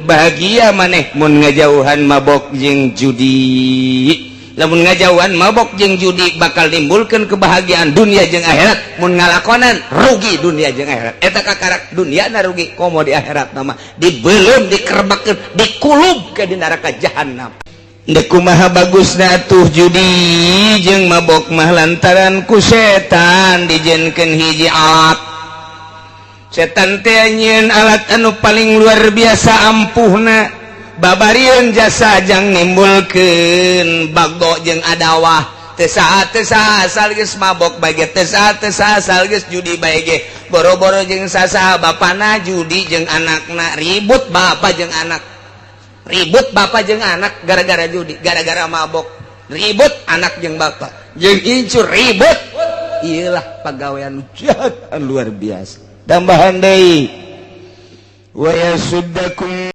bahagia maneh mun ngajauhan mabok jeung judi. Lamun ngajauhan mabok jeung judi bakal nimbulkeun kebahagiaan dunia jeung akhirat. Mun ngalakonan rugi dunia jeung akhirat. Eta kakarak duniana rugi, komo di akhirat nama dibeulem, dikerebakeun, dikulub ke di neraka jahanam. Dek kumaha bagusna atuh judi jeung mabok mah lantaran ku setan dijieunkeun hiji alat. Setan teh nyieun alat anu paling luar biasa ampuhna, babarieun jasa jang nimbulkeun bagdo jeung adawah. Teu saha asal geus mabok bae, teu saha asal geus judi bae ge. Boro-boro jeung sasaha bapana judi jeung anakna ribut bapa jeung anak. Ribut bapak jeung anak gara-gara judi, gara-gara mabok. Ribut anak jeung bapak jeung incur ribut. Iyalah pagawean jahat luar biasa. Tambahan deui wa yasuddakum